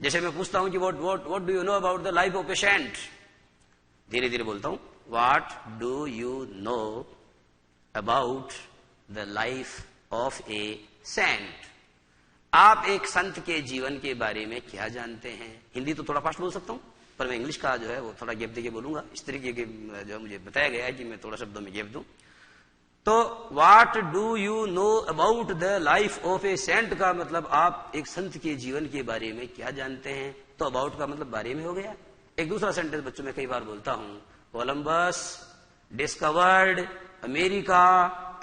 जैसे मैं पूछता हूं कि what do you know about the life of a saint, धीरे धीरे बोलता हूं, what do you know about the life of a saint. आप एक संत के जीवन के बारे में क्या जानते हैं। हिंदी तो थोड़ा फास्ट बोल सकता हूं, पर मैं इंग्लिश का जो है वो थोड़ा गैप देके बोलूंगा, इस तरीके के जो मुझे बताया गया है कि मैं थोड़ा शब्दों में गैप दूं। तो what do you know about the life of a saint का मतलब आप एक संत के जीवन के बारे में क्या जानते हैं। तो अबाउट का मतलब बारे में हो गया। एक दूसरा सेंटेंस बच्चों में कई बार बोलता हूं, Columbus discovered America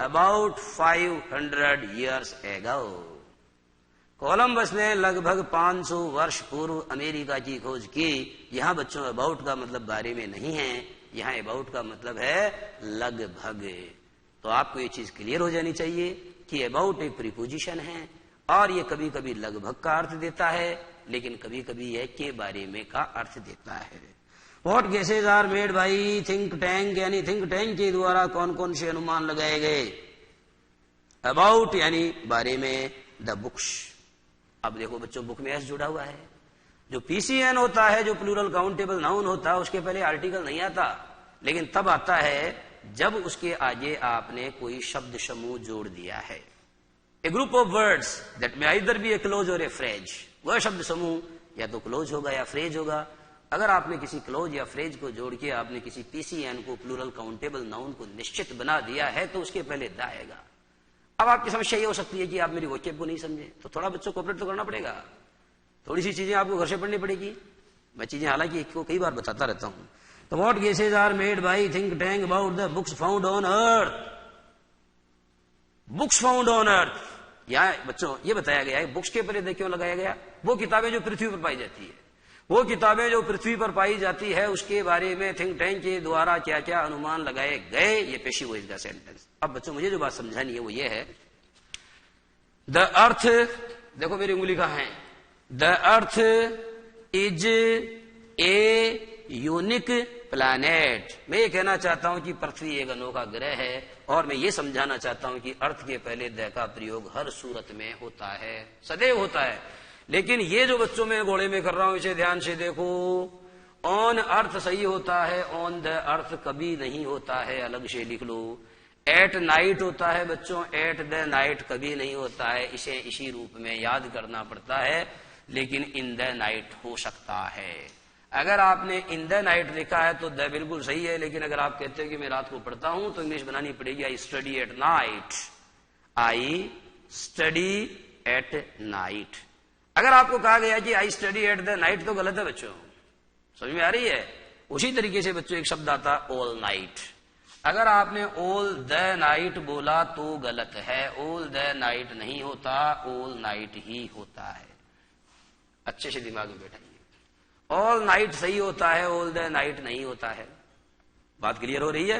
about 500 years ago। Columbus ने लगभग 500 वर्ष पूर्व अमेरिका की खोज की। यहां बच्चों अबाउट का मतलब बारे में नहीं है, यहां अबाउट का मतलब है लगभग। तो आपको ये चीज क्लियर हो जानी चाहिए कि अबाउट एक प्रीपोजिशन है और ये कभी कभी लगभग का अर्थ देता है, लेकिन कभी कभी यह के बारे में का अर्थ देता है। What guesses are made by think tank, यानी थिंक टैंक के द्वारा कौन कौन से अनुमान लगाए गए। अबाउट यानी बारे में, द बुक्स। अब देखो बच्चों, बुक में एस जुड़ा हुआ है। जो पीसीएन होता है, जो प्लूरल काउंटेबल नाउन होता है, उसके पहले आर्टिकल नहीं आता, लेकिन तब आता है जब उसके आगे आपने कोई शब्द समूह जोड़ दिया है। A group of words that may either be a clause or a phrase. वह शब्द समूह या तो क्लोज होगा या फ्रेज होगा। अगर आपने किसी क्लोज या फ्रेज को जोड़ के आपने किसी पीसीएन को, प्लूरल काउंटेबल नाउन को निश्चित बना दिया है, तो उसके पहले द आएगा। अब आपकी समस्या ये हो सकती है कि आप मेरी वोकेब को नहीं समझे, तो थोड़ा बच्चों को ऑपरेट तो करना पड़ेगा। थोड़ी सी चीजें आपको घर से पढ़नी पड़ेगी। मैं चीजें हालांकि इसको कई बार बताता रहता हूं। तो what guesses are made by think tank about the books found on earth. Books found on earth, यहां बच्चों ये बताया गया है बुक्स के पहले क्यों लगाया गया। वो किताबें जो पृथ्वी पर पाई जाती है, वो किताबें जो पृथ्वी पर पाई जाती है, उसके बारे में थिंक टैंक के द्वारा क्या क्या अनुमान लगाए गए। ये पेशी वॉइस का सेंटेंस। अब बच्चों मुझे जो बात समझानी है वो ये है, द अर्थ, देखो मेरी उंगली कहां है, the earth is a unique planet. मैं ये कहना चाहता हूं कि पृथ्वी एक अनोखा ग्रह है, और मैं ये समझाना चाहता हूं कि अर्थ के पहले द का प्रयोग हर सूरत में होता है, सदैव होता है। लेकिन ये जो बच्चों में घोड़े में कर रहा हूं, इसे ध्यान से देखो। ऑन अर्थ सही होता है, ऑन द अर्थ कभी नहीं होता है, अलग से लिख लो। एट नाइट होता है बच्चों, एट द नाइट कभी नहीं होता है। इसे इसी रूप में याद करना पड़ता है, लेकिन इन द नाइट हो सकता है। अगर आपने इन द नाइट लिखा है तो द बिल्कुल सही है, लेकिन अगर आप कहते हो कि मैं रात को पढ़ता हूं, तो इंग्लिश बनानी पड़ेगी I study at night, I study at night. अगर आपको कहा गया कि I study at the night, तो गलत है बच्चों। समझ में आ रही है। उसी तरीके से बच्चों एक शब्द आता ऑल नाइट। अगर आपने ऑल द नाइट बोला तो गलत है, ऑल द नाइट नहीं होता, ऑल नाइट ही होता है। अच्छे से दिमाग में बैठाइए। ऑल नाइट सही होता है, ऑल द नाइट नहीं होता है। बात क्लियर हो रही है।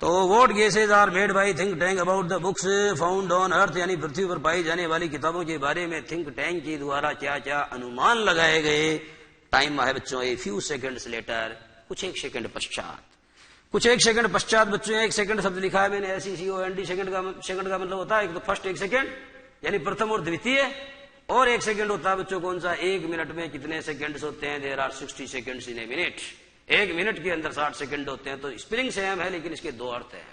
तो what guesses are made by think tank about the books found on earth, यानी पृथ्वी पर पाई जाने वाली किताबों के बारे में थिंक टैंक के द्वारा क्या क्या अनुमान लगाए गए। टाइम है बच्चों ए फ्यू सेकंड्स लेटर, कुछ एक सेकंड पश्चात। कुछ एक सेकंड पश्चात बच्चों, एक सेकंड शब्द लिखा है मैंने, SECOND। सेकंड का मतलब होता है एक तो फर्स्ट, एक सेकंड यानी प्रथम और द्वितीय, और एक सेकंड होता है बच्चों कौन सा, एक मिनट में कितने सेकंड्स होते हैं। There are 60 seconds in a minute. एक मिनट के अंदर 60 सेकंड होते हैं। तो स्पेलिंग सेम है, लेकिन इसके दो अर्थ हैं।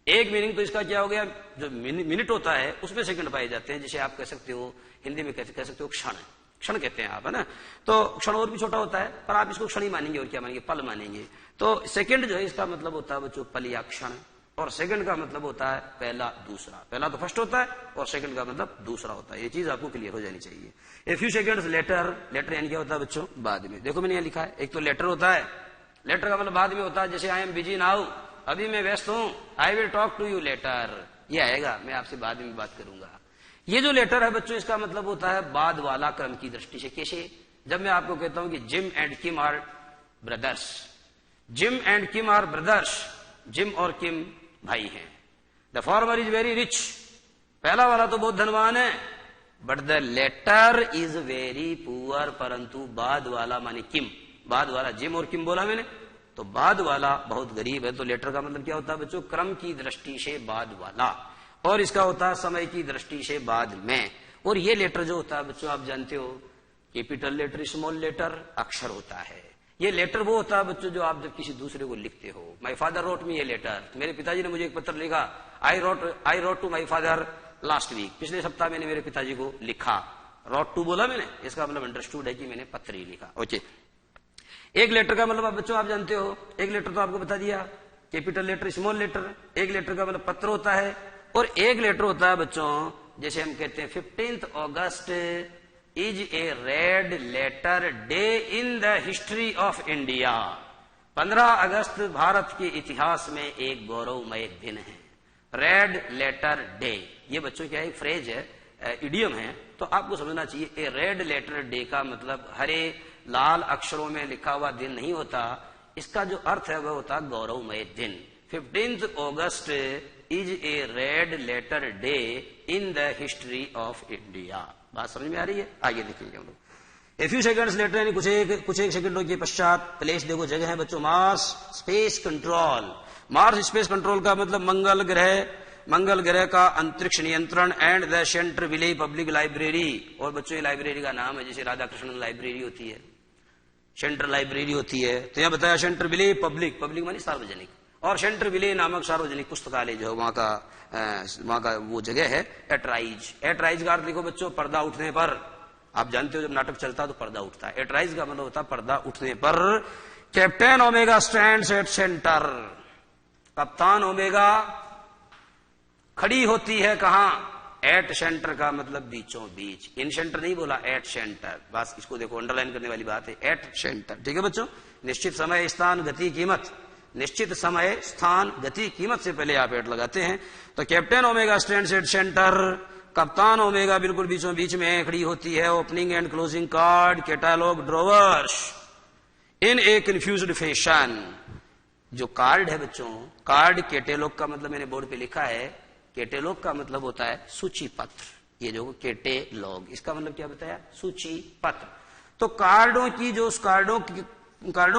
एक मीनिंग तो इसका क्या हो गया, जो मिनट होता है उसमें सेकंड पाए जाते हैं, जिसे आप कह सकते हो हिंदी में कह सकते हो क्षण, क्षण कहते हैं आप, है ना। तो क्षण और भी छोटा होता है, पर आप इसको क्षण ही मानेंगे और क्या मानेंगे, पल मानेंगे। तो सेकंड जो है इसका मतलब होता है बच्चों पल या क्षण, और सेकंड का मतलब होता है पहला दूसरा। पहला तो फर्स्ट होता है और सेकंड का मतलब दूसरा होता है। ये चीज आपको क्लियर हो जानी चाहिए। A few seconds later, later यानी क्या होता है बच्चों, बाद में। देखो मैंने यहाँ लिखा है, एक तो लेटर होता है, लेटर का मतलब बाद में होता है। जैसे आई एम बिजी नाउ, अभी मैं व्यस्त हूं, I will talk to you later, ये आएगा मैं आपसे बाद में बात करूंगा। ये जो लेटर है बच्चों, इसका मतलब होता है बाद वाला क्रम की दृष्टि से। कैसे, जब मैं आपको कहता हूं कि Jim and Kim are brothers, Jim and Kim are brothers, Jim और किम भाई हैं। The former is very rich, पहला वाला तो बहुत धनवान है, but the latter is very poor, परंतु बाद वाला माने किम, बाद वाला, जिम और किम बोला मैंने, तो बाद वाला बहुत गरीब है। तो लेटर का मतलब क्या होता है बच्चों, क्रम की दृष्टि से बाद वाला, और इसका होता है समय की दृष्टि से बाद में। और ये लेटर जो होता है बच्चों, आप जानते हो कैपिटल लेटर, स्मॉल लेटर अक्षर होता है। ये लेटर वो होता है बच्चों जो आप जब किसी दूसरे को लिखते हो। माई फादर रोट मी ये लेटर, मेरे पिताजी ने मुझे एक पत्र लिखा। I wrote to my father last week, पिछले सप्ताह मैंने मेरे पिताजी को लिखा। रोट टू बोला मैंने, इसका मतलब अंडरस्टूड है कि मैंने पत्र ही लिखा। ओके, एक लेटर का मतलब आप बच्चों आप जानते हो, एक लेटर तो आपको बता दिया, कैपिटल लेटर, स्मॉल लेटर। एक लेटर का मतलब पत्र होता है, और एक लेटर होता है बच्चों जैसे हम कहते हैं 15 August is a red letter day in the history of India. 15 अगस्त भारत के इतिहास में एक गौरवमय दिन है। रेड लेटर डे, ये बच्चों क्या है, फ्रेज है, इडियम है, तो आपको समझना चाहिए। ए रेड लेटर डे का मतलब हरे लाल अक्षरों में लिखा हुआ दिन नहीं होता, इसका जो अर्थ है वह होता गौरवमय दिन। 15 August is a red letter day in the history of India. बात समझ में आ रही है? आगे देखेंगे हम लोग। ए फ्यू सेकंड्स लेटर, यानी कुछ एक सेकंडों के पश्चात। प्लेस देखो जगह है बच्चों, Mars space control. Mars space control का मतलब मंगल ग्रह का अंतरिक्ष नियंत्रण and the Centerville public library. और बच्चों ये लाइब्रेरी का नाम है, जैसे राधा कृष्ण लाइब्रेरी होती है, सेंट्रल लाइब्रेरी होती है, तो यहां बताया सेंटर विले पब्लिक, पब्लिक मानी सार्वजनिक, और सेंटर विले नामक सार्वजनिक पुस्तकालय जो है वहां का वो जगह है एटराइज। एटराइज का अर्थ लिखो बच्चों, पर्दा उठने पर। आप जानते हो जब नाटक चलता है तो पर्दा उठता है। एटराइज का मतलब होता है पर्दा उठने पर। Captain omega stands at centre, कप्तान ओमेगा खड़ी होती है कहां? एट सेंटर का मतलब बीचों बीच, इन सेंटर नहीं बोला, एट सेंटर। बस इसको देखो, अंडरलाइन करने वाली बात है, एट सेंटर। ठीक है बच्चों, निश्चित समय स्थान गति कीमत, निश्चित समय स्थान गति कीमत से पहले आप एट लगाते हैं। तो captain omega stands at centre, कप्तान ओमेगा बिल्कुल बीचों बीच में खड़ी होती है। Opening and closing card catalogue drawers in A confused fashion. जो कार्ड है बच्चों, कार्ड कैटेलॉग का मतलब मैंने बोर्ड पे लिखा है, कैटेलॉग का मतलब होता है सूची पत्र। ये जो कैटेलॉग, इसका मतलब क्या बताया? सूची पत्र। तो कार्डों की जो कार्डों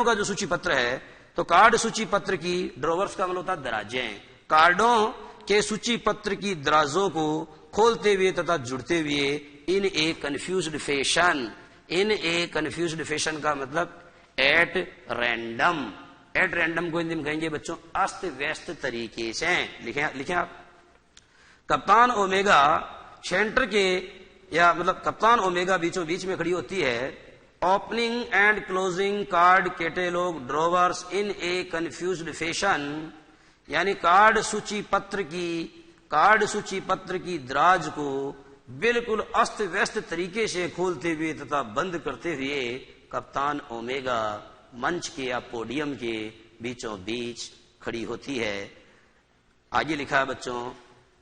का जो सूची पत्र है, तो कार्ड सूची पत्र की, ड्रॉवर्स का मतलब होता है दराजें, कार्डों के सूची पत्र की दराजों को खोलते हुए तथा जुड़ते हुए इन ए कंफ्यूज्ड फैशन। इन ए कंफ्यूज्ड फैशन का मतलब एट रैंडम। एट रैंडम को हिंदी में कहेंगे बच्चों अस्त व्यस्त तरीके से। लिखें आप, कप्तान ओमेगा सेंटर के, या मतलब कप्तान ओमेगा बीचों बीच में खड़ी होती है। Opening and closing card catalogue drawers in A confused fashion, यानी कार्ड सूची पत्र की दराज को बिल्कुल अस्त व्यस्त तरीके से खोलते हुए तथा बंद करते हुए कप्तान ओमेगा मंच के या पोडियम के बीचों बीच खड़ी होती है। आगे लिखा है बच्चों,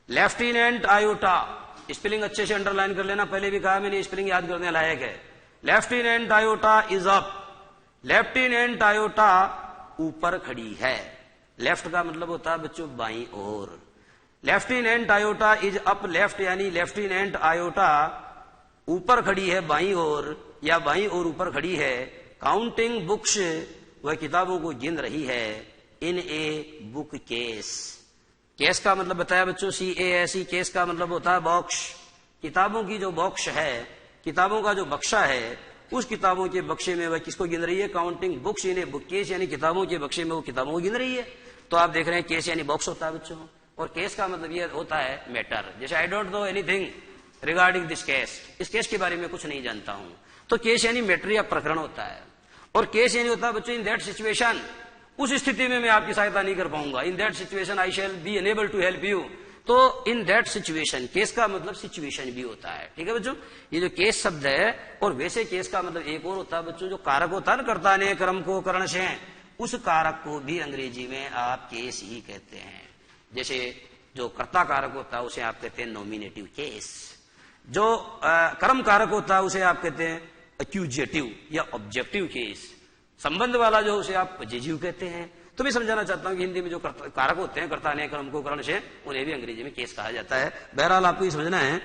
लेफ्टिनेंट आयोटा। स्पेलिंग अच्छे से अंडरलाइन कर लेना, पहले भी कहा मैंने, स्पेलिंग याद करने लायक है। Lieutenant iota is up. Lieutenant iota ऊपर खड़ी है। लेफ्ट का मतलब होता है बच्चों बाईं ओर। Lieutenant iota is up left, यानी लेफ्टिनेंट आयोटा ऊपर खड़ी है बाईं ओर, या बाईं ओर ऊपर खड़ी है। काउंटिंग बुक्स, वह किताबों को गिन रही है। इन ए बुक केस। केस का मतलब बताया बच्चों CASE। केस का मतलब होता है बॉक्स। किताबों की जो बॉक्स है, किताबों का जो बक्सा है, उस किताबों के बक्से में वह किसको गिन रही है? Counting books in a book case, यानी किताबों के बक्से में वो किताबों को गिन रही है। तो आप देख रहे हैं केस यानी बॉक्स होता है बच्चों, और केस का मतलब ये होता है मैटर। जैसे I don't know anything regarding this case, इस केस के बारे में कुछ नहीं जानता हूं, तो केस यानी मैटर या प्रकरण होता है। और केस यानी होता है बच्चों इन दैट सिचुएशन, उस स्थिति में मैं आपकी सहायता नहीं कर पाऊंगा। In that situation I shall be unable to help you. तो इन दैट सिचुएशन, केस का मतलब सिचुएशन भी होता है। ठीक है बच्चों, ये जो केस शब्द है, और वैसे केस का मतलब एक और होता है बच्चों, जो कारक होता है ना, कर्ता ने कर्म को करण से, उस कारक को भी अंग्रेजी में आप केस ही कहते हैं। जैसे जो कर्ता कारक होता है उसे आप कहते हैं नॉमिनेटिव केस, जो कर्म कारक होता है उसे आप कहते हैं एक्यूजेटिव या ऑब्जेक्टिव केस, संबंध वाला जो उसे आप पजेटिव कहते हैं। तो मैं समझाना चाहता हूं कि हिंदी में जो कारक होते हैं कर्ता ने कर्म को करण से, उन्हें भी अंग्रेजी में केस कहा जाता है। बहरहाल आपको ये समझना है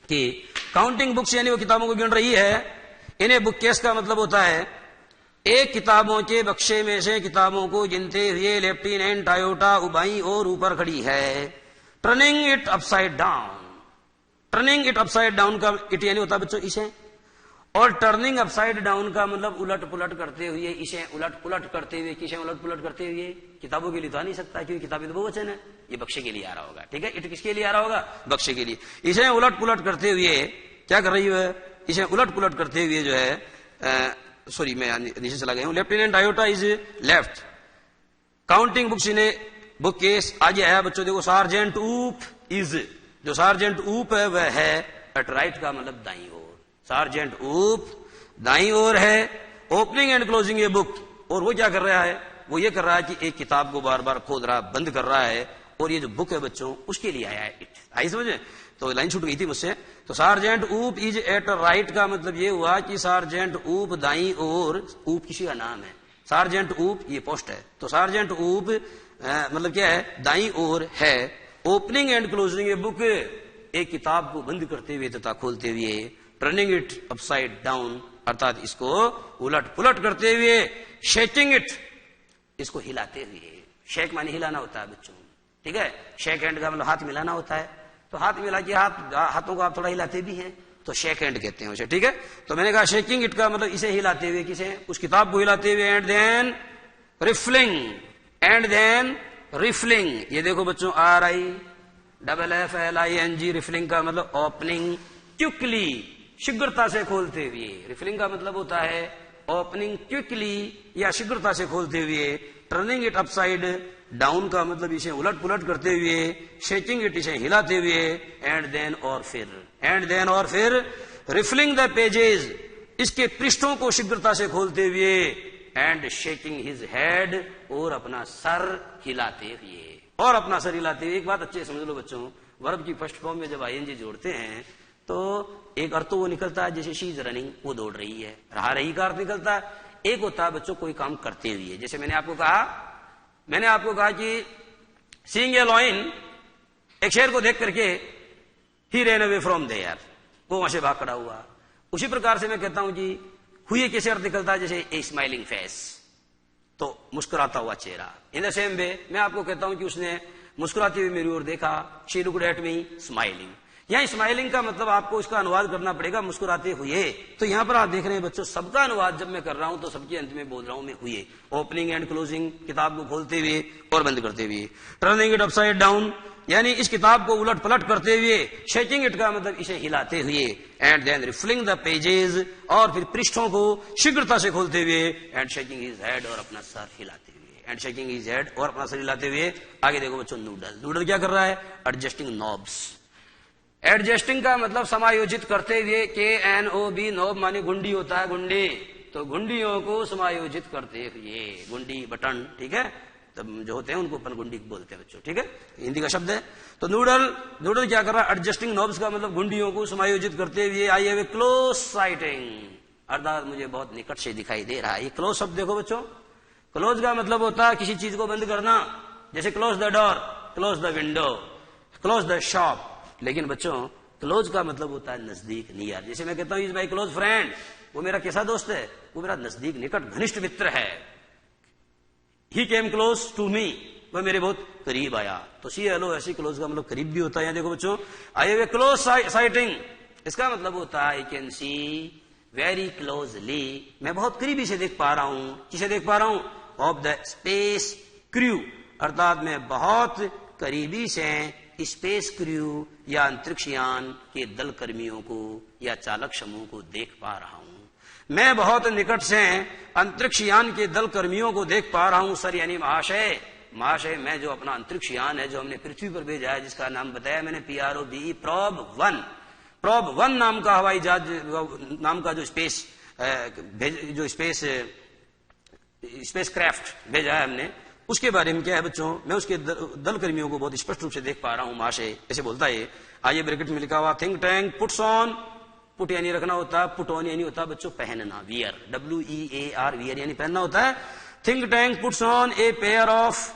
कि काउंटिंग बुक्स यानी वो किताबों को गिन रही है। इन्हें बुक केस का मतलब होता है एक किताबों के बक्से में से किताबों को गिनते हुए लेफ्टिनेंट आयोटा बाईं और ऊपर खड़ी है। Turning it upside down. Turning it upside down का इट यानी होता है बच्चों इसे, और टर्निंग अपसाइड डाउन का मतलब उलट पुलट करते हुए, इसे उलट पुलट करते हुए, किसे उलट पुलट करते हुए, किताबों के लिए तो आ नहीं सकता क्योंकि किताबें तो बहुवचन है, ये बक्से के लिए आ रहा होगा, ठीक है। इट किसके लिए आ रहा होगा? बक्से के लिए। इसे उलट पुलट करते हुए क्या कर रही है? इसे उलट पुलट करते हुए जो है, सॉरी मैं नीचे चला गया हूं। Lieutenant iota is left counting books in a book case. आगे आया बच्चों, देखो सार्जेंट ऊप इज, जो सार्जेंट ऊप है वह है एट राइट का मतलब दाईं ओर। सार्जेंट ऊप दाईं ओर है। Opening and closing a book, और वो क्या कर रहा है? वो ये कर रहा है कि एक किताब को बार बार खोद रहा, बंद कर रहा है, और ये जो बुक है बच्चों उसके लिए आया है। इट आई समझे? तो लाइन छूट गई थी मुझसे। तो सार्जेंट ऊप इज एट राइट का मतलब ये हुआ कि सार्जेंट ऊप दाईं ओर, ऊप किसी का नाम है, सार्जेंट ऊप ये पोस्ट है, तो सार्जेंट ऊप मतलब क्या है? दाईं ओर है। Opening and closing a book, एक किताब को बंद करते हुए तथा खोलते हुए। टर्निंग इट अपसाइड डाउन, अर्थात इसको उलट पुलट करते हुए। शेकिंग इट, इसको हिलाते हुए। शेक माने हिलाना होता है बच्चों, ठीक है। शेक हैंड का मतलब हाथ मिलाना होता है, तो हाथ मिला के हाथों को आप थोड़ा हिलाते भी हैं तो शेक हैंड कहते हैं उसे, ठीक है। तो मैंने कहा शेकिंग इट का मतलब इसे हिलाते हुए, किसे? उस किताब को हिलाते हुए। And then riffling, and then riffling, ये देखो बच्चों RIFFLING, रिफलिंग का मतलब ओपनिंग क्विकली, शीघ्रता से खोलते हुए। रिफलिंग का मतलब होता है ओपनिंग क्विकली या शीघ्रता से खोलते हुए। टर्निंग इट अपसाइड डाउन का मतलब इसे उलट पुलट करते हुए। शेकिंग इट, इसे हिलाते हुए। एंड देन और फिर, एंड देन और फिर। रिफलिंग द पेजेस, इसके पृष्ठों को शीघ्रता से खोलते हुए। एंड शेकिंग हिज हेड, और अपना सर हिलाते हुए, और अपना सर हिलाते हुए। एक बात अच्छे समझ लो बच्चों, वर्ब की फर्स्ट फॉर्म में जब ING जोड़ते हैं तो एक अर्थ तो वो निकलता है जैसे शी इज रनिंग, वो दौड़ रही है, रहा रही का अर्थ निकलता है। एक होता है बच्चों कोई काम करते हुए, जैसे मैंने आपको कहा कि सीइंग ए लॉयन, एक शेर को देख करके ही रैन अवे फ्रॉम देयर, वो वहां से भाग खड़ा हुआ। उसी प्रकार से मैं कहता हूं कि हुए कैसे अर्थ निकलता है, जैसे ए स्माइलिंग फेस, तो मुस्कुराता हुआ चेहरा। इन द सेम वे मैं आपको कहता हूं कि उसने मुस्कुराते हुए मेरी ओर देखा, she looked at me smiling. यहां स्माइलिंग का मतलब आपको इसका अनुवाद करना पड़ेगा मुस्कुराते हुए। तो यहां पर आप देख रहे हैं बच्चों, सबका अनुवाद जब मैं कर रहा हूं तो सबके अंत में बोल रहा हूं मैं हुए। ओपनिंग एंड क्लोजिंग, किताब को खोलते हुए और बंद करते हुए। टर्निंग इट अपसाइड डाउन, यानी इस किताब को उलट पलट करते हुए। शेकिंग इट का मतलब इसे हिलाते हुए। And then riffling the pages, और फिर पृष्ठों को शीघ्रता से खोलते हुए। एंड शेकिंग हिज हेड, और अपना सर हिलाते हुए। एंड शेकिंग हिज हेड, और अपना सर हिलाते हुए। आगे देखो बच्चों, नूडल, नूडल क्या कर रहा है? Adjusting knobs. एडजस्टिंग का मतलब समायोजित करते हुए। KNOB, नॉब माने गुंडी होता है, गुंडी, तो गुंडियों को समायोजित करते हुए। गुंडी बटन, ठीक है, तब जो होते हैं उनको अपन गुंडी बोलते हैं बच्चों, ठीक है, हिंदी का शब्द है। तो नूडल क्या कर रहा है? एडजस्टिंग नॉब्स का मतलब गुंडियों को समायोजित करते हुए। I have a close sighting, अर्थात मुझे बहुत निकट से दिखाई दे रहा है। ये क्लोज शब्द देखो बच्चों, क्लोज का मतलब होता है किसी चीज को बंद करना, जैसे close the door, close the window, close the shop. लेकिन बच्चों क्लोज का मतलब होता है नजदीक, नियर। जैसे मैं कहता हूं इज माय क्लोज फ्रेंड, वो मेरा कैसा दोस्त है? वो मेरा नजदीक, निकट, घनिष्ठ मित्र है। ही केम क्लोज टू मी, वह मेरे बहुत करीब आया। तो CLO ऐसी क्लोज का मतलब करीब भी होता है। देखो बच्चों, I have a close sighting, इसका मतलब होता है I can see very closely, मैं बहुत करीबी से देख पा रहा हूं। किसे देख पा रहा हूं? ऑफ द स्पेस क्रू, अर्थात मैं बहुत करीबी से स्पेस क्रू या अंतरिक्ष यान के दल कर्मियों को या चालक समूह को देख पा रहा हूं। मैं बहुत निकट से अंतरिक्ष यान के दल कर्मियों को देख पा रहा हूं। सर यानी महाशय, महाशय मैं जो अपना अंतरिक्ष यान है जो हमने पृथ्वी पर भेजा है, जिसका नाम बताया मैंने PROBE, प्रोब 1 नाम का हवाई जहाज नाम का जो स्पेस क्राफ्ट भेजा है हमने, उसके बारे में क्या है बच्चों, मैं उसके दल कर्मियों को बहुत स्पष्ट रूप से देख पा रहा हूं महाशय, ऐसे बोलता है। आइए ब्रैकेट में लिखा हुआ think Tank puts on, put यानी रखना होता है, पुट ऑन यानी होता है बच्चों पहनना, वियर, WEAR, वियर यानी पहनना होता है। Think Tank puts on a pair of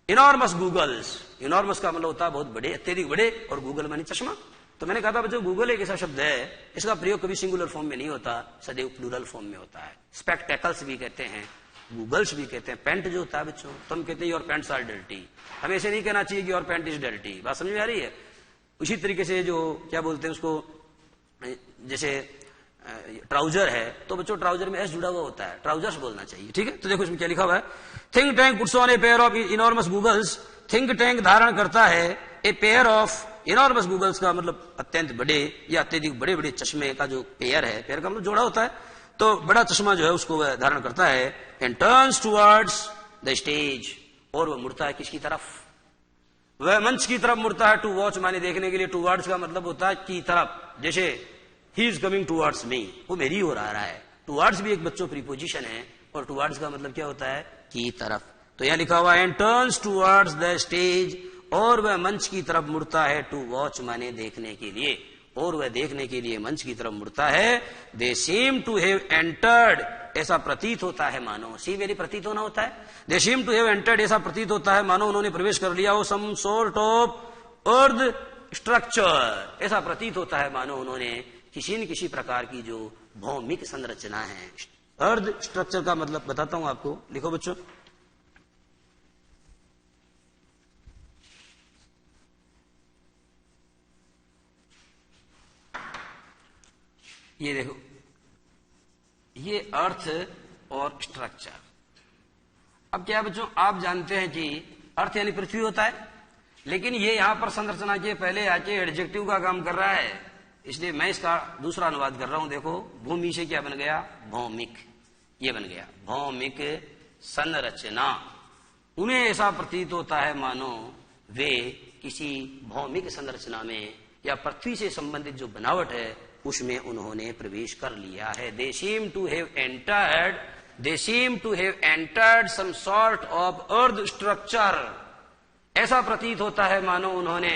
enormous goggles, enormous का मतलब होता है बहुत बड़े, अत्यधिक बड़े, और गूगल मानी चश्मा। तो मैंने कहा था बच्चों गूगल एक ऐसा शब्द है, इसका प्रयोग कभी सिंगुलर फॉर्म में नहीं होता, सदैव प्लूरल फॉर्म में होता है। स्पेक्टेकल्स भी कहते हैं, गूगल्स भी कहते हैं। पैंट जो होता है बच्चों, तो हम कहते हैं योर पैंट्स आर डर्टी, हमें ऐसे नहीं कहना चाहिए कि योर पैंट इज डर्टी। बात समझ में आ रही है? उसी तरीके से जो क्या बोलते हैं उसको, जैसे ट्राउजर है तो बच्चों ट्राउजर में एस जुड़ा हुआ होता है, ट्राउजर्स बोलना चाहिए, ठीक है। तो देखो इसमें क्या लिखा हुआ है, Think Tank puts on a pair of enormous goggles. Think Tank धारण करता है a pair of enormous goggles का मतलब अत्यंत बड़े या अत्यधिक बड़े बड़े चश्मे का जो पेयर है, पेयर का मतलब जोड़ा होता है, तो बड़ा चश्मा जो है उसको वह धारण करता है। And turns towards the stage, और वह मुड़ता है किसकी तरफ, वह मंच की तरफ मुड़ता है। टू वॉच माने देखने के लिए, टुवर्ड्स का मतलब होता है की तरफ, जैसे he is coming towards me, वो मेरी ओर आ रहा है। टुवर्ड्स भी एक बच्चों प्रीपोजिशन है, और टुवर्ड्स का मतलब क्या होता है, की तरफ। तो यहां लिखा हुआ है and turns towards the stage, और वह मंच की तरफ मुड़ता है। टू वॉच माने देखने के लिए, और वह देखने के लिए मंच की तरफ मुड़ता है। They seem to have entered, ऐसा प्रतीत होता है मानो, सी वेरी प्रतीत होना होता है। They seem to have entered, ऐसा प्रतीत होता है मानो उन्होंने प्रवेश कर लिया हो। Some sort of earth structure, ऐसा प्रतीत होता है मानो उन्होंने किसी न किसी प्रकार की जो भौमिक संरचना है। अर्थ स्ट्रक्चर का मतलब बताता हूं आपको, लिखो बच्चों। ये देखो, ये अर्थ और स्ट्रक्चर। अब क्या बच्चों, आप जानते हैं कि अर्थ यानी पृथ्वी होता है, लेकिन ये यहां पर संरचना के पहले आके एडजेक्टिव का काम कर रहा है, इसलिए मैं इसका दूसरा अनुवाद कर रहा हूं। देखो, भूमि से क्या बन गया, भौमिक, ये बन गया भौमिक संरचना। उन्हें ऐसा प्रतीत होता है मानो वे किसी भौमिक संरचना में या पृथ्वी से संबंधित जो बनावट है उसमें उन्होंने प्रवेश कर लिया है। They seem to have entered some sort of earth structure, ऐसा प्रतीत होता है मानो उन्होंने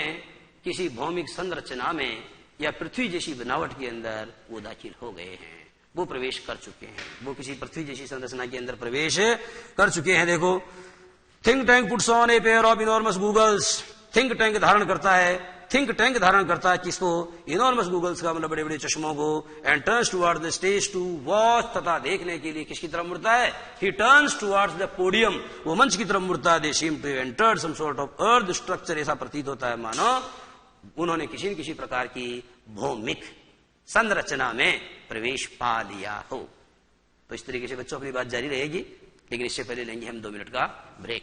किसी भौमिक संरचना में या पृथ्वी जैसी बनावट के अंदर वो दाखिल हो गए हैं, वो प्रवेश कर चुके हैं, वो किसी पृथ्वी जैसी संरचना के अंदर प्रवेश कर चुके हैं। देखो, Think Tank puts on a pair of enormous goggles, Think Tank धारण करता है, थिंक टैंक धारण करता है किसको, इनॉर्मस गूगल्स का मतलब बड़े बड़े चश्मों को। And turns towards the stage to watch, तथा देखने के लिए किसकी तरफ मुड़ता है, he turns towards the podium, वो मंच की तरफ मुड़ता है। They seem to entered some sort of earth structure, ऐसा प्रतीत होता है मानो उन्होंने किसी न किसी प्रकार की भौमिक संरचना में प्रवेश पा लिया हो। तो इस तरीके से बच्चों अपनी बात जारी रहेगी, लेकिन इससे पहले लेंगे हम 2 मिनट का ब्रेक।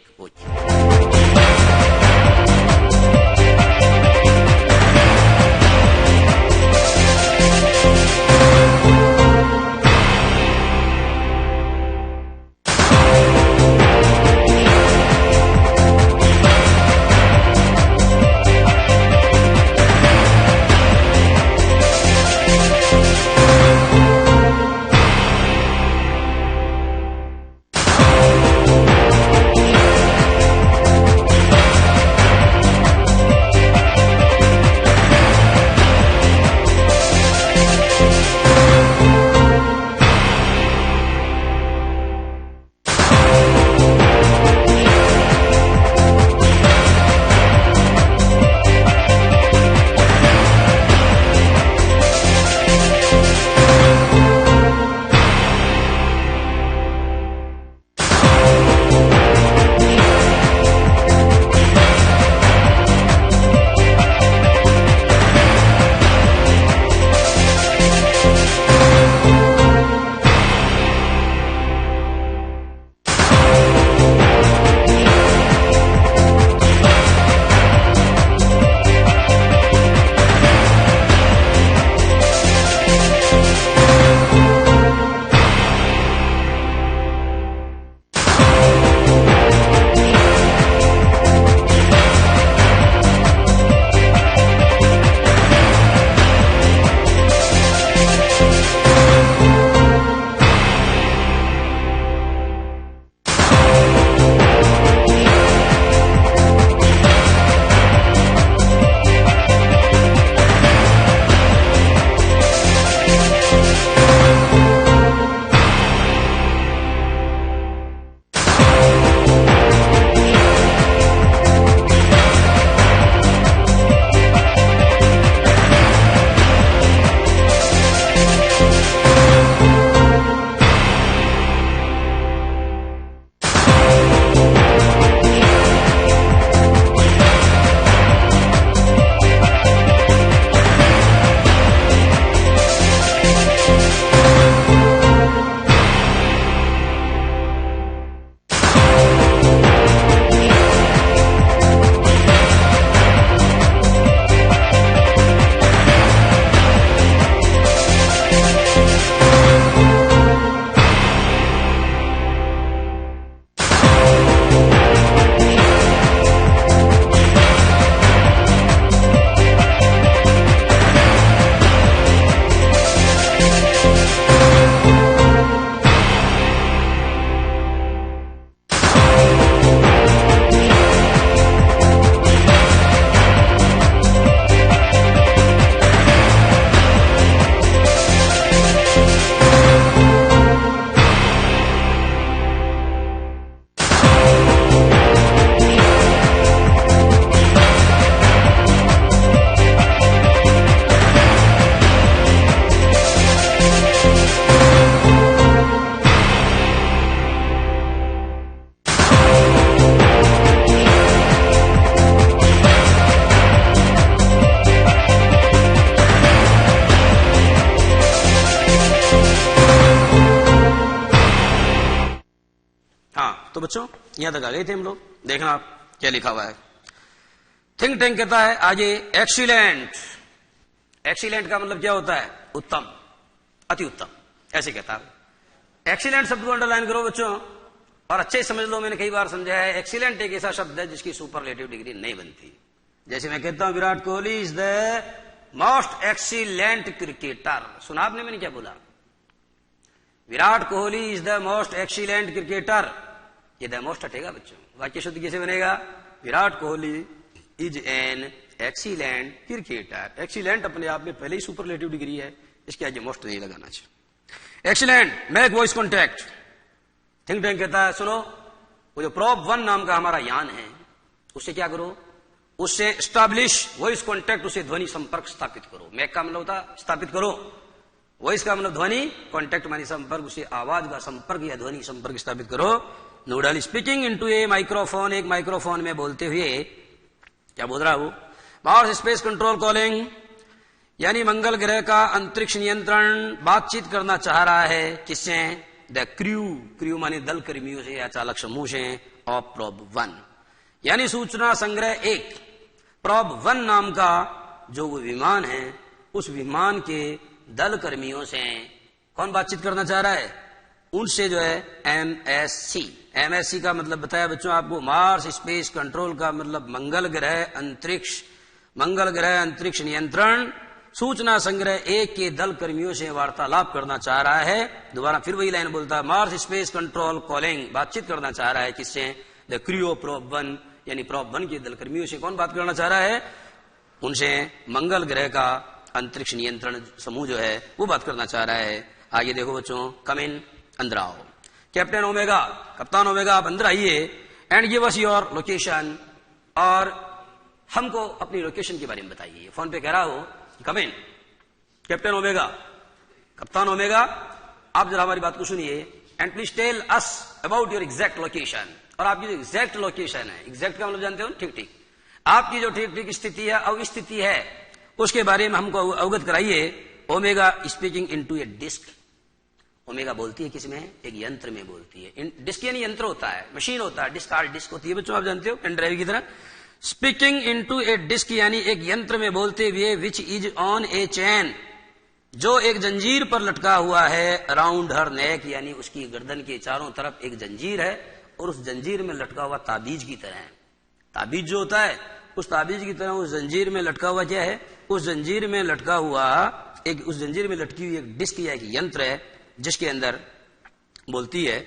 तो बच्चों यहां तक आ गए थे हम लोग। देखना आप क्या लिखा हुआ है। थिंक टैंक कहता है आगे एक्सीलेंट। एक्सीलेंट का मतलब क्या होता है? उत्तम, अति उत्तम, ऐसे कहता है। एक्सीलेंट शब्द को अंडरलाइन करो बच्चों और अच्छे समझ लो। मैंने कई बार समझाया है, एक्सीलेंट एक ऐसा शब्द है जिसकी सुपरलेटिव डिग्री नहीं बनती। जैसे मैं कहता हूं Virat Kohli is the most excellent cricketer. सुना आपने मैंने क्या बोला? Virat Kohli is the most excellent cricketer. ये द मोस्ट हटेगा बच्चों। वाक्य शुद्ध कैसे बनेगा? Virat Kohli is an excellent cricketer. Excellent अपने आप में पहले ही सुपरलेटिव डिग्री है, इसके आगे मोस्ट नहीं लगाना चाहिए। Excellent, make voice contact. Think tank कहता है सुनो, वो जो प्रॉप 1 नाम का हमारा यान है, उससे क्या करो? उससे स्टैब्लिश वॉइस कॉन्टैक्ट, उसे ध्वनि संपर्क स्थापित करो। मैक का मतलब होता स्थापित करो, वॉइस का मतलब ध्वनि, कॉन्टैक्ट मानी संपर्क, उसे आवाज का संपर्क या ध्वनि संपर्क स्थापित करो। नोडल स्पीकिंग इनटू ए माइक्रोफोन, एक माइक्रोफोन में बोलते हुए क्या बोल रहा है वो? मार्स स्पेस कंट्रोल कॉलिंग, यानी मंगल ग्रह का अंतरिक्ष नियंत्रण बातचीत करना चाह रहा है। किससे? द क्रू, क्रू माने दल कर्मियों से या चालक समूह से, ऑफ प्रॉप 1, यानी सूचना संग्रह 1। प्रॉप 1 नाम का जो वो विमान है, उस विमान के दल कर्मियों से कौन बातचीत करना चाह रहा है? उनसे जो है एमएससी। एमएससी का मतलब बताया बच्चों आपको, मार्स स्पेस कंट्रोल का मतलब मंगल ग्रह अंतरिक्ष, मंगल ग्रह अंतरिक्ष नियंत्रण सूचना संग्रह 1 के दल कर्मियों से वार्तालाप करना चाह रहा है। दोबारा फिर वही लाइन बोलता है, मार्स स्पेस कंट्रोल कॉलिंग, बातचीत करना चाह रहा है। किससे? द क्रू ऑफ प्रॉप 1, यानी प्रॉप 1 के दल कर्मियों से कौन बात करना चाह रहा है? उनसे मंगल ग्रह का अंतरिक्ष नियंत्रण समूह जो है वो बात करना चाह रहा है। आगे देखो बच्चों, कम इन, अंदर आओ। कैप्टन ओमेगा, कप्तान ओमेगा, आप अंदर आइए and give us your location, और हमको अपनी लोकेशन के बारे में बताइए। फोन पे कह रहा हो कम इन, कैप्टन ओमेगा, कप्तान ओमेगा, आप जरा हमारी बात को सुनिए and please tell us about your exact location. और आपकी जो एग्जैक्ट लोकेशन है, एग्जैक्ट का मतलब जानते हो? ठीक ठीक, आपकी जो ठीक ठीक स्थिति है, अवस्थिति है, उसके बारे में हमको अवगत कराइए। ओमेगा स्पीकिंग इनटू ए डिस्क। ओमेगा बोलती है किसमें? एक यंत्र में बोलती है। डिस्क यानी यंत्र होता है, मशीन होता है, डिस्क हार्ड डिस्क होती है बच्चों, आप जानते हो, पेन ड्राइव की तरह। स्पीकिंग इनटू ए डिस्क यानी एक यंत्र में बोलते हुए, विच इज ऑन ए चैन, जो एक जंजीर पर लटका हुआ है, अराउंड हर नेक, यानी उसकी गर्दन के चारों तरफ एक जंजीर है और उस जंजीर में लटका हुआ ताबीज की तरह है। ताबीज जो होता है, उस ताबीज की तरह उस जंजीर में लटका हुआ क्या है? उस जंजीर में लटका हुआ एक, उस जंजीर में लटकी हुई एक डिस्क या एक यंत्र है, जिसके अंदर बोलती है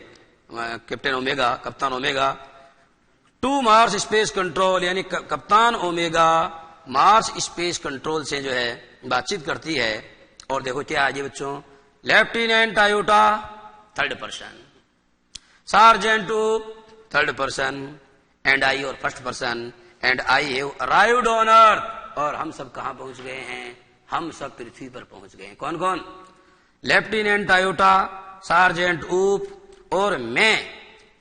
कैप्टन ओमेगा, कप्तान Omega, to Mars space control, यानी कप्तान ओमेगा मार्स स्पेस कंट्रोल से जो है बातचीत करती है। और देखो क्या आगे बच्चों, lieutenant iota third person, sergeant third person, and I और first person, and I have arrived on earth, और हम सब कहां पहुंच गए हैं? हम सब पृथ्वी पर पहुंच गए हैं। कौन कौन? लेफ्टिनेंट आयोटा, सार्जेंट ऊप और मैं।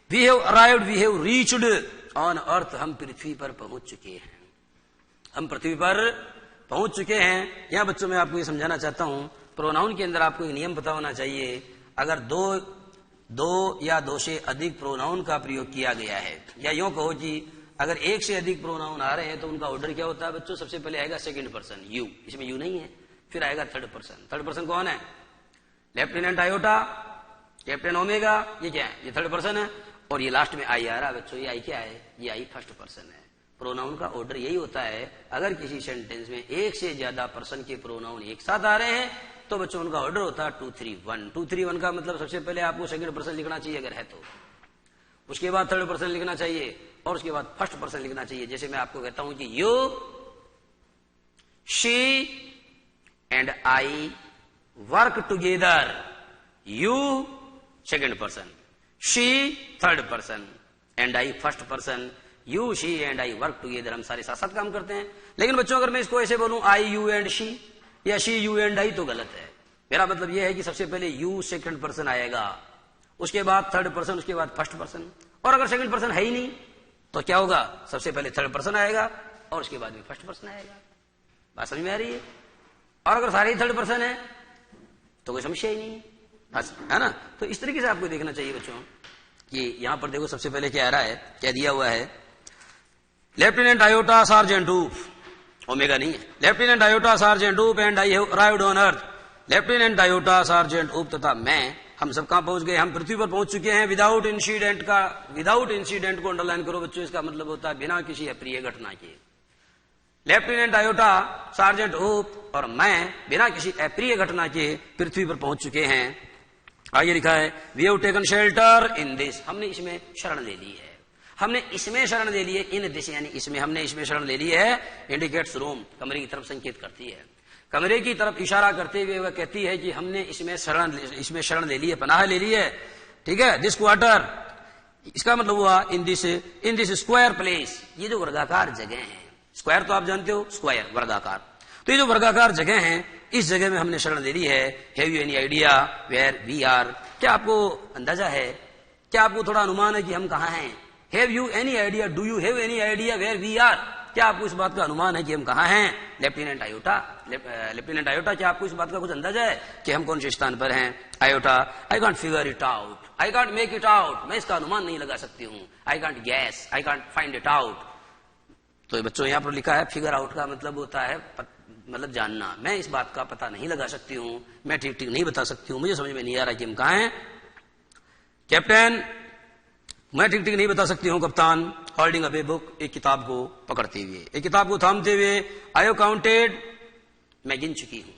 We have arrived, we have reached on earth, हम पृथ्वी पर पहुंच चुके हैं, हम पृथ्वी पर पहुंच चुके हैं। यहां बच्चों मैं आपको ये समझाना चाहता हूं, प्रोनाउन के अंदर आपको एक नियम पता होना चाहिए। अगर दो या दो से अधिक प्रोनाउन का प्रयोग किया गया है, या यूं कहो कि अगर एक से अधिक प्रोनाउन आ रहे हैं तो उनका ऑर्डर क्या होता है बच्चों? सबसे पहले आएगा सेकंड पर्सन यू, इसमें यू नहीं है, फिर आएगा थर्ड पर्सन। थर्ड पर्सन कौन है? लेफ्टिनेंट आयोटा, कैप्टन ओमेगा, ये क्या है? ये थर्ड पर्सन है। और ये लास्ट में आई आ रहा है बच्चों, ये आई क्या है? ये आई फर्स्ट पर्सन है। प्रोनाउन का ऑर्डर यही होता है। अगर किसी सेंटेंस में एक से ज्यादा पर्सन के प्रोनाउन एक साथ आ रहे हैं तो बच्चों उनका ऑर्डर होता है 2, 3, 1। 2, 3, 1 का मतलब सबसे पहले आपको सेकंड पर्सन लिखना चाहिए अगर है तो, उसके बाद थर्ड पर्सन लिखना चाहिए, और उसके बाद फर्स्ट पर्सन लिखना चाहिए। जैसे मैं आपको कहता हूं कि you, she and I work together. You second person, she third person, and I first person. You, she and I work together, हम सारे साथ साथ काम करते हैं। लेकिन बच्चों अगर मैं इसको ऐसे बोलूं आई यू एंड शी, या शी यू एंड आई, तो गलत है। मेरा मतलब यह है कि सबसे पहले यू सेकंड पर्सन आएगा, उसके बाद थर्ड पर्सन, उसके बाद फर्स्ट पर्सन। और अगर सेकंड पर्सन है ही नहीं तो क्या होगा? सबसे पहले थर्ड पर्सन आएगा और उसके बाद में फर्स्ट पर्सन आएगा। बात समझ में आ रही है? और अगर सारे ही थर्ड पर्सन है तो कोई समस्या ही नहीं है, है ना? तो इस तरीके से आपको देखना चाहिए बच्चों। कि यहां पर देखो सबसे पहले क्या आ रहा है, क्या दिया हुआ है, लेफ्टिनेंट आयोटा सार्जेंट ऊप, ओमेगा नहीं है, लेफ्टिनेंट आयोटा सार्जेंट ऊप and I have arrived on earth. Lieutenant iota sergeant ऊप तथा मैं, हम सब कहां पहुंच गए, हम पृथ्वी पर पहुंच चुके हैं। विदाउट इंसिडेंट का, विदाउट इंसिडेंट को अंडरलाइन करो बच्चों, इसका मतलब होता है बिना किसी अप्रिय घटना के। लेफ्टिनेंट आयोटा सार्जेंट ऊप और मैं बिना किसी अप्रिय घटना के पृथ्वी पर पहुंच चुके हैं। आगे लिखा है we have taken shelter in this, हमने इसमें शरण ले ली है, हमने इसमें शरण ले ली है, इन दिस यानी इसमें, हमने इसमें शरण ले ली है। इंडिकेट्स रूम, कमरे की तरफ संकेत करती है, कमरे की तरफ इशारा करते हुए वह कहती है कि हमने इसमें शरण ले ली है, पनाह ले ली है, ठीक है। दिस क्वार्टर, इसका मतलब हुआ इन दिस स्क्वायर प्लेस, ये जो वर्गाकार जगह है, स्क्वायर तो आप जानते हो, स्क्वायर वर्गाकार, तो ये जो वर्गाकार जगह है, इस जगह में हमने शरण ले ली है। Have you any idea where we are, क्या आपको अंदाजा है, क्या आपको थोड़ा अनुमान है कि हम कहां हैं। Have you any idea, do you have any idea where we are, क्या आपको इस बात का अनुमान है कि हम कहां हैं। लेफ्टिनेंट आयोटा, लेफ्टिनेंट आयोटा, क्या आपको इस बात का कुछ अंदाजा है कि हम कौन से स्थान पर हैं। Iota I can't figure it out, I can't make it out, मैं इसका अनुमान नहीं लगा सकती हूं। I can't gas, I can't find it out. तो बच्चों यहां पर लिखा है फिगर आउट का मतलब होता है मतलब जानना, मैं इस बात का पता नहीं लगा सकती हूं, मैं ठीक ठीक नहीं बता सकती हूं, मुझे समझ में नहीं आ रहा कि हम कहां हैं। कैप्टन, मैं ठीक ठीक नहीं बता सकती हूं कप्तान। होल्डिंग अप ए बुक, एक किताब को पकड़ते हुए, एक किताब को थामते हुए। आई हैव काउंटेड, मैं गिन चुकी हूं।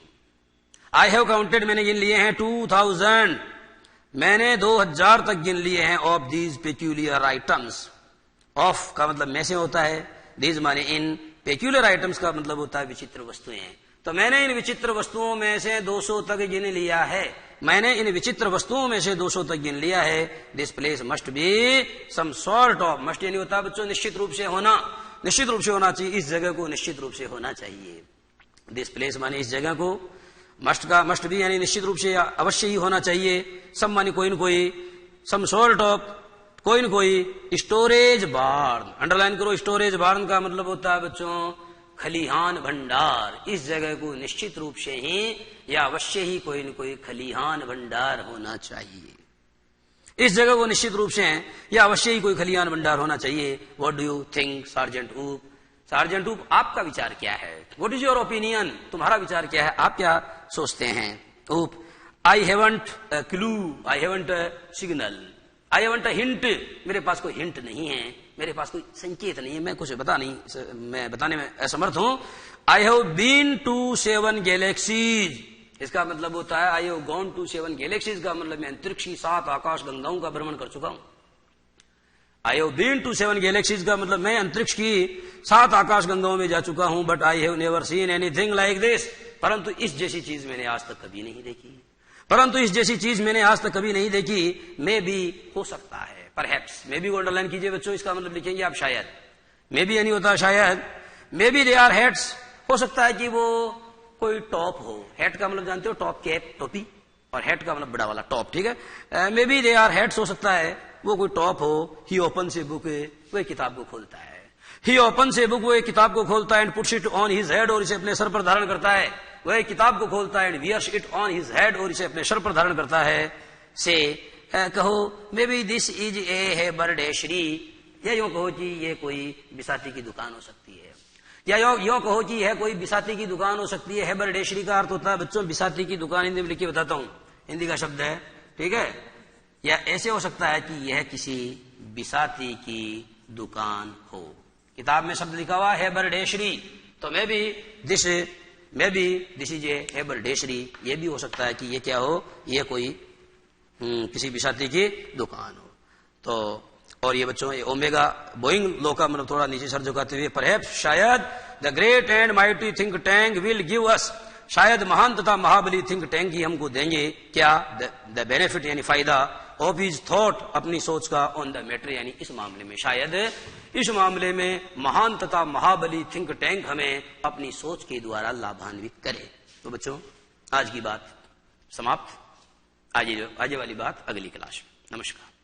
आई हैव काउंटेड, मैंने गिन लिए हैं 2000, मैंने 2000 तक गिन लिए हैं। Of these peculiar items, of का मतलब में से होता है, दीज माने इन, पेक्यूलियर आइटम्स का मतलब होता है विचित्र वस्तुएं। तो मैंने इन विचित्र वस्तुओं में से 200 तक गिन लिया है, मैंने इन विचित्र वस्तुओं में से 200 तक गिन लिया है। This place must be some sort of, must यानी होता है बच्चों निश्चित रूप से होना, निश्चित रूप से होना चाहिए, इस जगह को निश्चित रूप से होना चाहिए। दिस प्लेस माने इस जगह को, मस्ट का मस्ट बी यानी निश्चित रूप से या अवश्य ही होना चाहिए। सम माने कोई न कोई, सम सॉर्ट ऑफ कोई न कोई। स्टोरेज बार्न, अंडरलाइन करो, स्टोरेज बार्न का मतलब होता है बच्चों खलिहान भंडार, इस जगह को निश्चित रूप से ही या अवश्य ही कोई न कोई खलिहान भंडार होना चाहिए, इस जगह को निश्चित रूप से या अवश्य ही कोई खलिहान भंडार होना चाहिए। What do you think sergeant ऊप, सार्जेंट ऊप आपका विचार क्या है। व्हाट इज योर ओपिनियन, तुम्हारा विचार क्या है, आप क्या सोचते हैं। ऊप I haven't a clue, I haven't a signal, I haven't a hint, मेरे पास कोई हिंट नहीं है, मेरे पास कोई संकेत नहीं है, मैं कुछ मैं बताने में असमर्थ हूं। I have been to 7 galaxies, इसका मतलब होता है I have gone to 7 galaxies का मतलब मैं अंतरिक्ष की 7 आकाश गंगाओं का भ्रमण कर चुका हूं। I have been to 7 galaxies का मतलब मैं अंतरिक्ष की 7 आकाश गंगाओं में जा चुका हूं। But I have never seen anything like this, परंतु इस जैसी चीज मैंने आज तक कभी नहीं देखी, परंतु इस जैसी चीज मैंने आज तक कभी नहीं देखी। मे भी हो सकता है, परहैप्स, मे बी को अंडरलाइन कीजिए बच्चों, इसका मतलब लिखेंगे आप शायद, मे बी यानी होता है शायद। Maybe they are heads, हो सकता है कि वो कोई टॉप हो, हेड का मतलब जानते हो टॉप, कैप, टोपी, और हेड का मतलब बड़ा वाला टॉप, ठीक है। Maybe they are heads, हो सकता है वो कोई टॉप हो। ही ओपन से बुक, वो किताब को खोलता है, ही ओपन से बुक, वो एक किताब को खोलता है। And puts it on his head, और इसे अपने सर पर धारण करता है। वह किताब को खोलता है। And wears it on his head, और इसे अपने सर पर धारण करता है। से कहो may be this is a haberdashery, या यूं कहो कि ये कोई बिसाती की दुकान हो सकती है, या यूं कहो कि यह कोई बिसाती की दुकान हो सकती है। हैबरडेशरी का अर्थ होता है बच्चों बिसाती की दुकान, हिंदी में लिख के बताता हूं, हिंदी का शब्द है, ठीक है। या ऐसे हो सकता है कि यह किसी बिसाती की दुकान हो, किताब में शब्द लिखा हुआ हैबरडेशरी, तो may be this is a haberdashery, ये भी हो सकता है कि ये क्या हो, ये कोई किसी बिसाती की दुकान हो। तो और ये बच्चों ये ओमेगा बोइंग लो का मतलब थोड़ा नीचे सर झुकाते हुए, परहैप्स शायद the great and mighty think tank will give us, शायद महान तथा महाबली थिंक टैंक ही हमको देंगे क्या, द बेनिफिट यानी फायदा, ऑफ हिज थॉट अपनी सोच का, ऑन द मैटर यानी इस मामले में, शायद इस मामले में महान तथा महाबली थिंक टैंक हमें अपनी सोच के द्वारा लाभान्वित करे। तो बच्चों आज की बात समाप्त, आगे वाली बात अगली क्लास में। नमस्कार।